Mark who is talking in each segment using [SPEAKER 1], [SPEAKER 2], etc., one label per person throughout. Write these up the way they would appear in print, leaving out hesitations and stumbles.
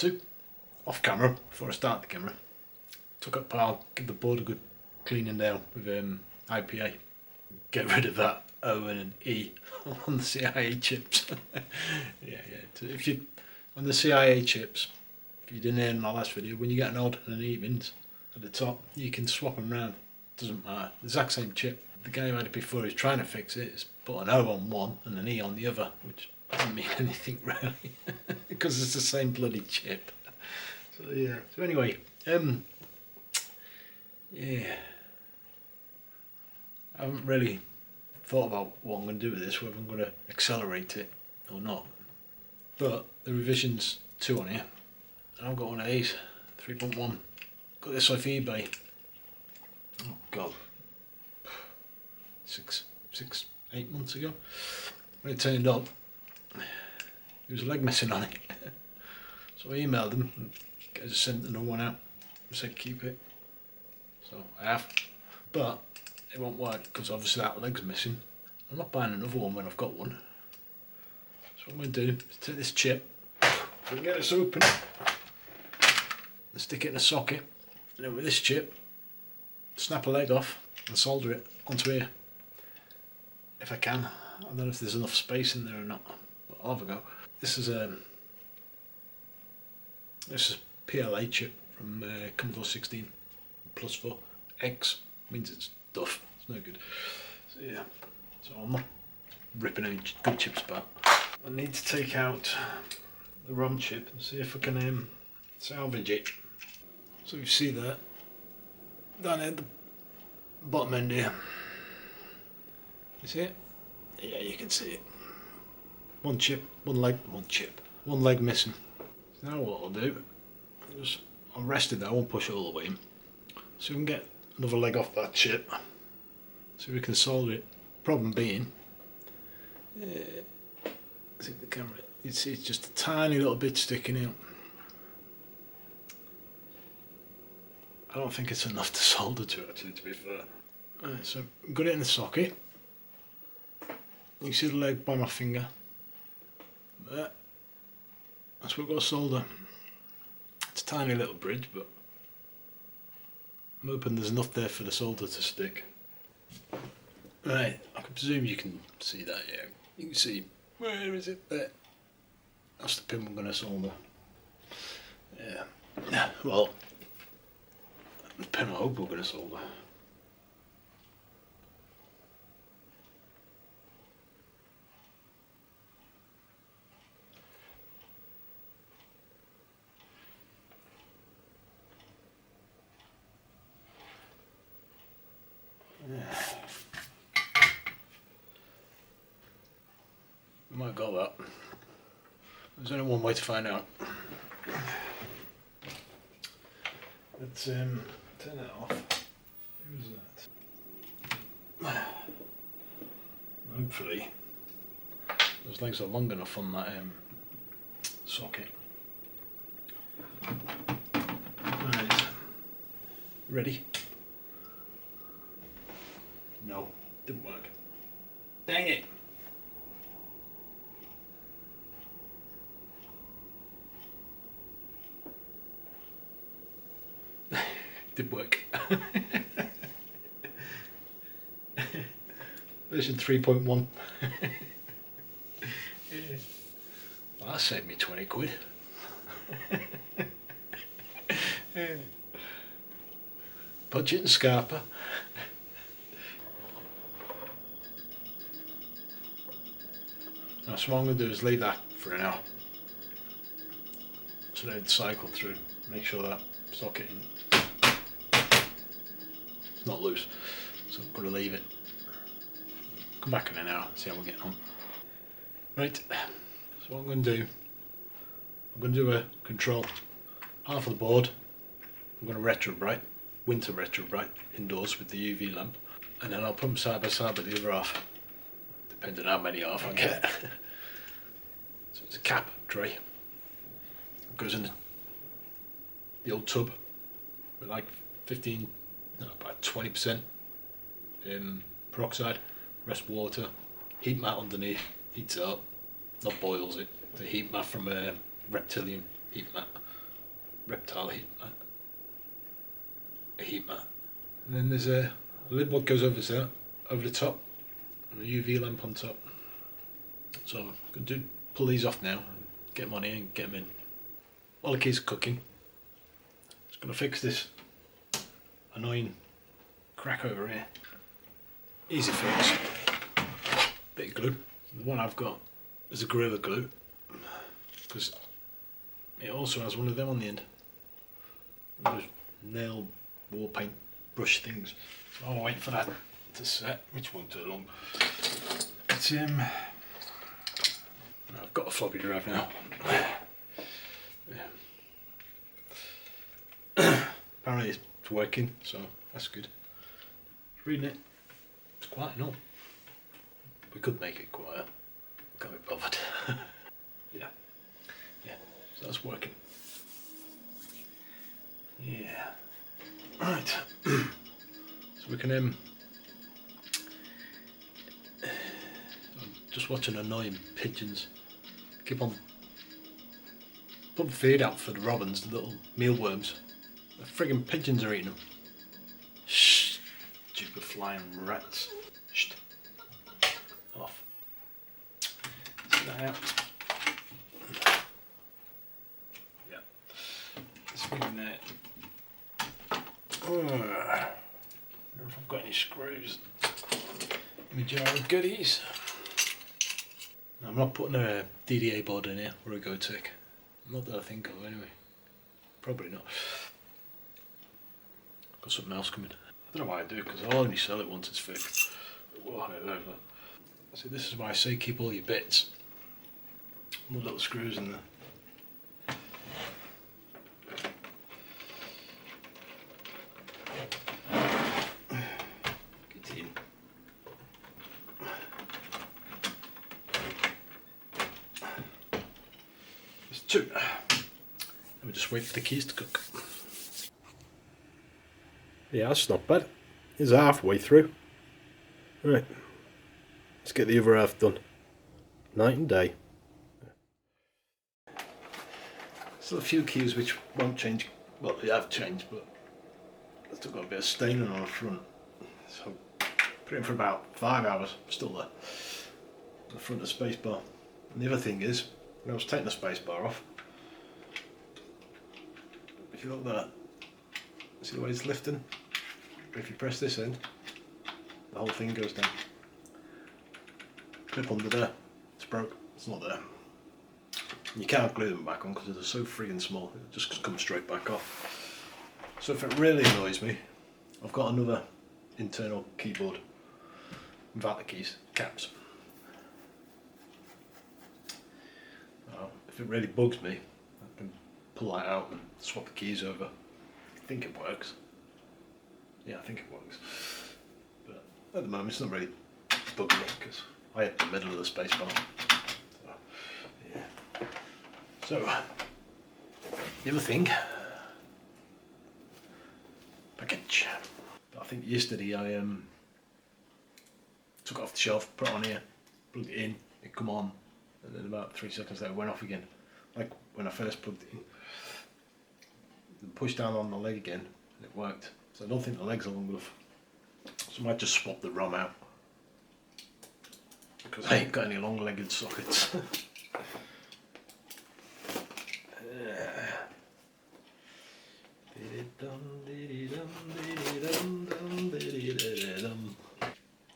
[SPEAKER 1] to. Off camera, before I start the camera, took up pile, give the board a good cleaning down with IPA. Get rid of that O and an E on the CIA chips. yeah. If you on the CIA chips, if you didn't hear in my last video, when you get an odd and an evens at the top, you can swap them round. Doesn't matter. The exact same chip. The guy who had it before, who's trying to fix it, is put an O on one and an E on the other, which doesn't mean anything really, because it's the same bloody chip. So yeah. So anyway, yeah. I haven't really thought about what I'm going to do with this, whether I'm going to accelerate it or not. But the revision's 2 on here, and I've got one of these, 3.1. Got this off eBay. Oh God, 8 months ago. When it turned up, there was a leg missing on it. So I emailed them and guys sent another one out. I said keep it. So I have, but it won't work because obviously that leg's missing. I'm not buying another one when I've got one. So what I'm going to do is take this chip, if I can get this open, and stick it in a socket, and then with this chip, snap a leg off and solder it onto here. If I can. I don't know if there's enough space in there or not, but I'll have a go. This is a PLA chip from Commodore 16 +4. X means it's duff, it's no good. So yeah, so I'm not ripping any good chips apart. I need to take out the ROM chip and see if I can salvage it. So you see that down at the bottom end here. You see it? Yeah, you can see it. One leg missing. So now what I'll do is I'll rest it there, I won't push it all the way in. So we can get another leg off that chip. So we can solder it. Problem being, see the camera, you see it's just a tiny little bit sticking out. I don't think it's enough to solder to actually, to be fair. Alright, so I've got it in the socket. You can see the leg by my finger. There. That's what we've got to solder. It's a tiny little bridge, but I'm hoping there's enough there for the solder to stick. Right, I can presume you can see that, yeah. You can see, where is it? There. That's the pin we're going to solder. Yeah. Well, the pin I hope we're going to solder. We might go that. There's only one way to find out. Let's turn it off. Who's that? Hopefully those legs are long enough on that socket. Right. Ready? No, didn't work. Dang it! Did work. Version 3.1. Well, that saved me 20 quid. Budget and Scarpa. Now, so what I'm going to do is leave that for an hour. So then cycle through, make sure that socket it's not loose. So I'm going to leave it. Come back in an hour, see how we're getting on. Right, so what I'm going to do, I'm going to do a control. Half of the board, I'm going to retro bright, winter retro bright, indoors with the UV lamp. And then I'll put them side by side with the other half, depending on how many half I get. So it's a cap tray. It goes in the old tub with like 15, no, about 20% peroxide, rest water, heat mat underneath, heats it up, not boils it, the heat mat from a Reptilian heat mat. reptile heat mat. And then there's a lid what goes over the top, and a UV lamp on top. So I'm going to pull these off now, get them on here and get them in. While the keys are cooking, just going to fix this annoying crack over here. Easy fix. Bit of glue. The one I've got is a Gorilla Glue, because it also has one of them on the end. Those nail wall paint brush things. So I'll wait for that to set, which won't take long. But I've got a floppy drive now. Apparently it's working, so that's good. Reading it, it's quiet enough. We could make it quieter. Can't be bothered. yeah, so that's working. Yeah. Right. So we can I'm just watching annoying pigeons. Keep on putting feed out for the robins, the little mealworms. The friggin' pigeons are eating them. Shh, stupid flying rats. Shh. Off. Take that out. Yeah. Let's bring in there. I don't know if I've got any screws in my jar of goodies. No, I'm not putting a DDA board in here or a GoTech. Not that I think of anyway. Probably not. Got something else coming. I don't know why I do, because I'll only sell it once it's fixed. We'll hand it over. See, this is why I say keep all your bits. All the little screws in there. Get in. There's two. And we just wait for the keys to cook. Yeah, that's not bad. It's halfway through. Right. Let's get the other half done. Night and day. Still a few keys which won't change. Well, they have changed, but they've still got a bit of staining on the front. So put it in for about 5 hours. Still there. On the front of the space bar. And the other thing is, when I was taking the space bar off, if you look there, see the way it's lifting? If you press this end, the whole thing goes down. Clip under there, it's broke, it's not there. You can't glue them back on because they're so friggin' small, it just comes straight back off. So if it really annoys me, I've got another internal keyboard without the keys, caps. If it really bugs me, I can pull that out and swap the keys over. I think it works. Yeah, I think it works. But at the moment it's not really bugging me because I hit the middle of the space bar. So, yeah. So, the other thing, package. I think yesterday I took it off the shelf, put it on here, plugged it in, it come on, and then about 3 seconds later it went off again. Like when I first plugged it in. Pushed down on the leg again and it worked. So I don't think the legs are long enough. So I might just swap the ROM out. Because I ain't got any long legged sockets.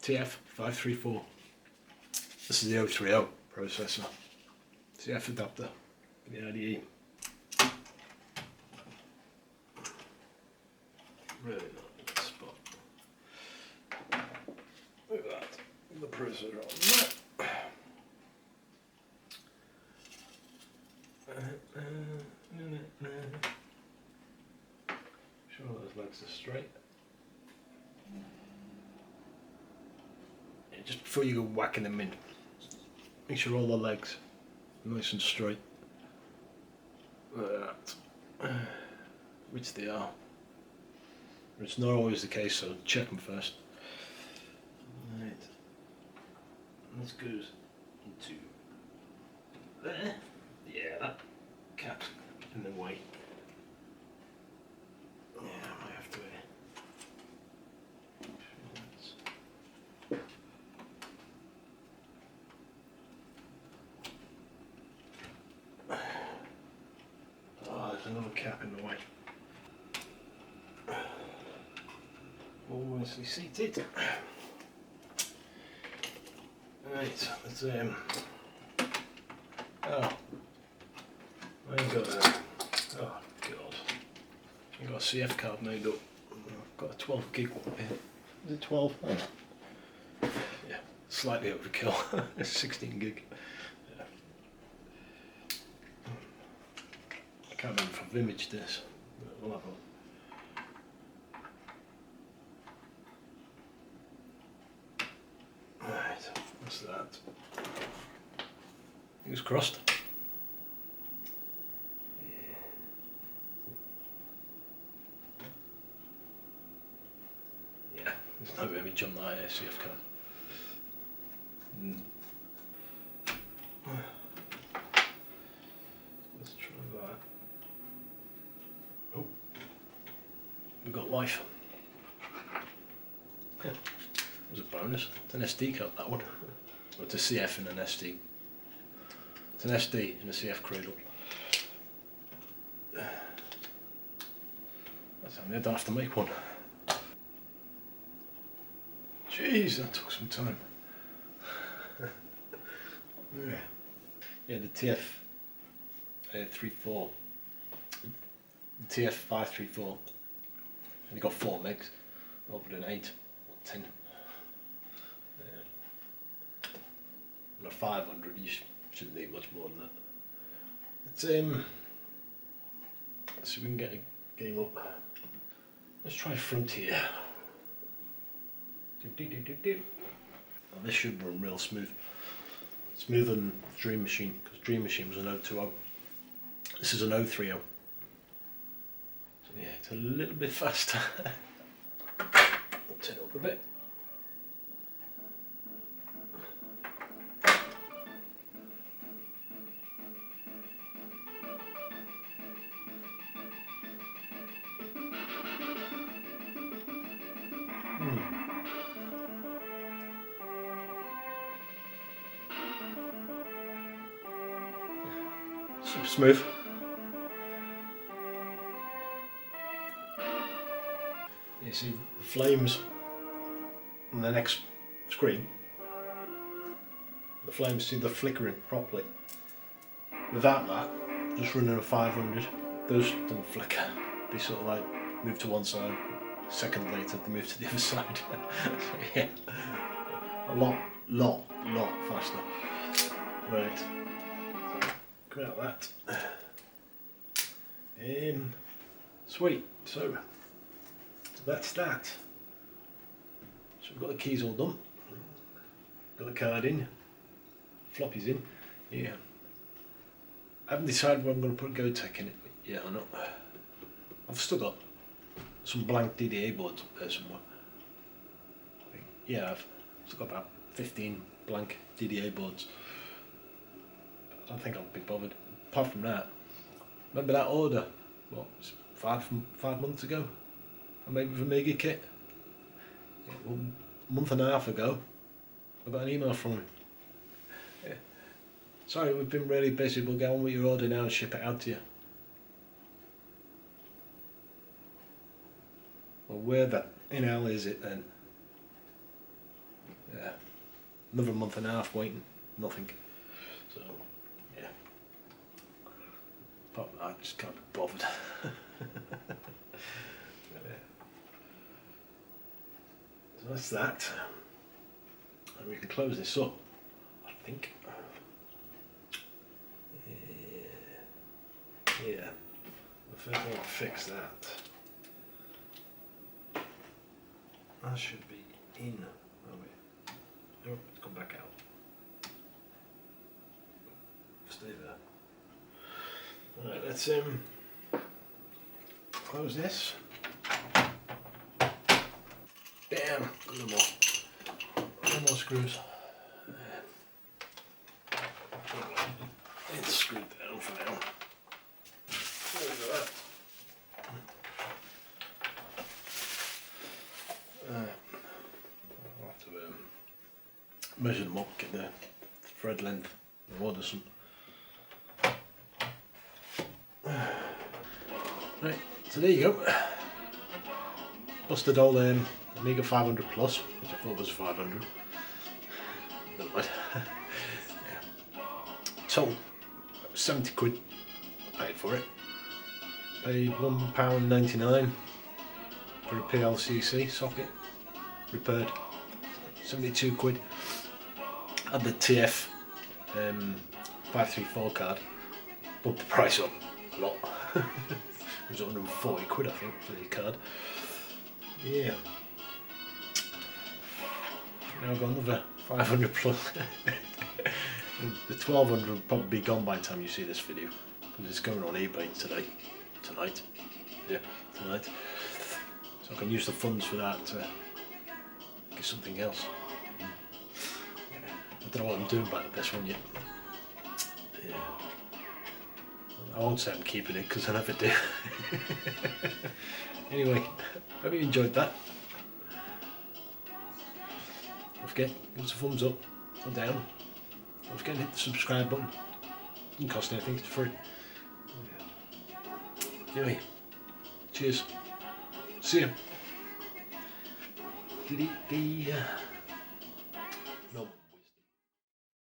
[SPEAKER 1] TF534. This is the 030 processor. TF adapter for the IDE. Really not a good spot. Look at that. The processor on that. Sure those legs are straight. Yeah, just before you go whacking them in, make sure all the legs are nice and straight. Like that. Which they are. It's not always the case, so check them first. Right. This goes into there. Yeah, that cap's in the way. nicely seated. Right, let's oh, I've got a, oh god, I've got a CF card made up. I've got a 12 gig one here. Is it 12? Oh. Yeah, slightly overkill. It's 16 gig. Yeah. I can't remember if I've imaged this, but we'll have a look. Right, what's that? Fingers crossed. Yeah, there's no image on that CF card. Let's try that. Oh, we've got life. Yeah, that was a bonus. It's an SD card, that one. Or it's a CF and an SD. It's an SD and a CF cradle. That's handy, I don't have to make one. Jeez, that took some time. Yeah, the TF 34, the TF 534, and you got 4 megs rather than 8 or 10. On a 500, you shouldn't need much more than that. Let's see if we can get a game up. Let's try Frontier. Oh, this should run real smooth. Smoother than Dream Machine, because Dream Machine was an 020. This is an 030. So yeah, it's a little bit faster. I'll turn it up a bit. Super smooth. You see the flames on the next screen. The flames see the flickering properly. Without that, just running a 500, those don't flicker. They sort of like move to one side. A second later, they move to the other side. So yeah, a lot faster. Right. So, out that. Sweet. So that's that. So we've got the keys all done. Got the card in. Floppy's in. Yeah. I haven't decided where I'm going to put GoTech in it yet or not. I've still got some blank DDA boards up there somewhere. Yeah, I've still got about 15 blank DDA boards. I don't think I'll be bothered. Apart from that, remember that order? What, five months ago? I made with Amiga kit. Yeah, well, a month and a half ago, I got an email from him. Yeah. Sorry, we've been really busy. We'll get on with your order now and ship it out to you. Well, where the in hell is it then? Yeah. Another month and a half waiting. Nothing. So, yeah. But I just can't be bothered. So that's that. And we can close this up, I think. Yeah. First I want to fix that. That should be in. Oh wait. No, it's come back out. Stay there. Alright, let's close this. Damn, no more screws. It's screwed down for now. I'll have to measure them up, get the thread length, and order some. Right, so there you go. Busted all Amiga 500 Plus, which I thought was 500. Never mind. Yeah. Total, 70 quid I paid for it. Paid £1.99 for a PLCC socket, repaired. 72 quid. Had the TF 534 card, bumped the price up a lot. It was 140 quid I think for the card. Yeah. Now I've got another 500 plus. The 1200 will probably be gone by the time you see this video, because it's going on eBay tonight. Yeah, tonight. So I can use the funds for that to get something else. Yeah. I don't know what I'm doing about this one yet. Yeah. I won't say I'm keeping it because I never do. Anyway, hope you enjoyed that. Don't forget, give us a thumbs up or down. Don't forget to hit the subscribe button. It doesn't cost anything, it's free. Anyway, cheers. See ya.